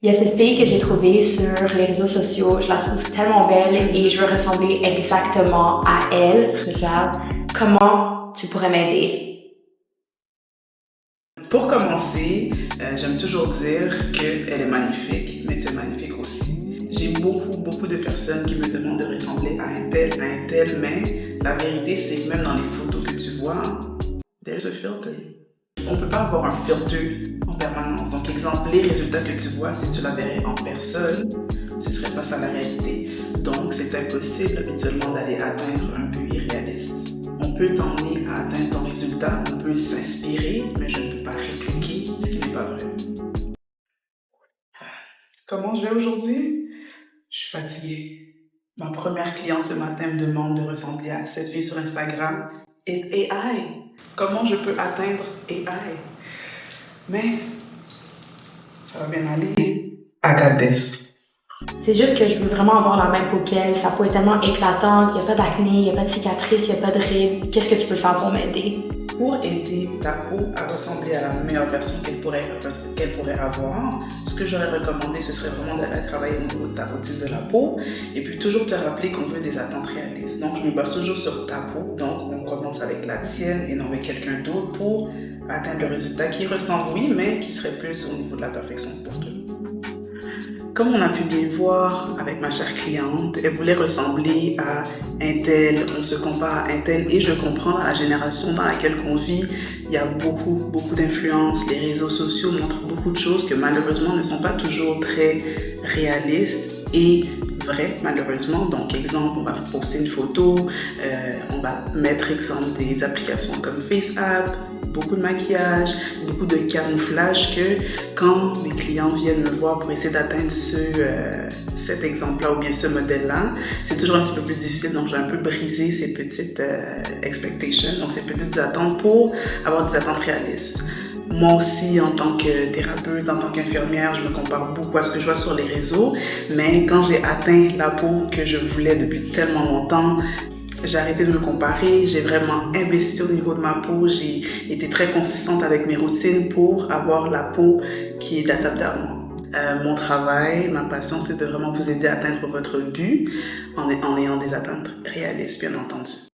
Il y a cette fille que j'ai trouvée sur les réseaux sociaux, je la trouve tellement belle et je veux ressembler exactement à elle. Regarde, comment tu pourrais m'aider? Pour commencer, j'aime toujours dire qu'elle est magnifique, mais tu es magnifique aussi. J'ai beaucoup de personnes qui me demandent de ressembler à un tel, mais la vérité c'est que même dans les photos que tu vois, there's a filter. On ne peut pas avoir un filtre en permanence. Donc, exemple, les résultats que tu vois, si tu la verrais en personne, ce serait pas ça la réalité. Donc, c'est impossible habituellement d'aller atteindre un but irréaliste. On peut t'emmener à atteindre ton résultat, on peut s'inspirer, mais je ne peux pas répliquer ce qui n'est pas vrai. Comment je vais aujourd'hui? Je suis fatiguée. Ma première cliente ce matin me demande de ressembler à cette fille sur Instagram et AI. Comment je peux atteindre AI? Mais ça va bien aller. I got this. C'est juste que je veux vraiment avoir la même peau qu'elle. Sa peau est tellement éclatante, il n'y a pas d'acné, il n'y a pas de cicatrices, il n'y a pas de rides. Qu'est-ce que tu peux faire pour m'aider? Pour aider ta peau à ressembler à la meilleure version qu'elle pourrait avoir, ce que j'aurais recommandé, ce serait vraiment d'aller travailler au niveau de ta routine de la peau et puis toujours te rappeler qu'on veut des attentes réalistes. Donc, je me base toujours sur ta peau. Donc, on commence avec la tienne et non avec quelqu'un d'autre pour atteindre le résultat qui ressemble, oui, mais qui serait plus au niveau de la perfection pour toi. Comme on a pu bien voir avec ma chère cliente, elle voulait ressembler à un tel, on se compare à un tel et je comprends dans la génération dans laquelle on vit, il y a beaucoup d'influences, les réseaux sociaux montrent beaucoup de choses que malheureusement ne sont pas toujours très réalistes et vraies malheureusement. Donc exemple, on va poster une photo, on va mettre exemple des applications comme FaceApp, beaucoup de maquillage, beaucoup de camouflage que quand les clients viennent me voir pour essayer d'atteindre cet exemple-là ou bien ce modèle-là, c'est toujours un petit peu plus difficile. Donc, j'ai un peu brisé ces petites expectations, donc ces petites attentes pour avoir des attentes réalistes. Moi aussi, en tant que thérapeute, en tant qu'infirmière, je me compare beaucoup à ce que je vois sur les réseaux. Mais quand j'ai atteint la peau que je voulais depuis tellement longtemps, j'ai arrêté de me comparer, j'ai vraiment investi au niveau de ma peau, j'ai été très consistante avec mes routines pour avoir la peau qui est adaptée à moi. Mon travail, ma passion, c'est de vraiment vous aider à atteindre votre but en ayant des attentes réalistes, bien entendu.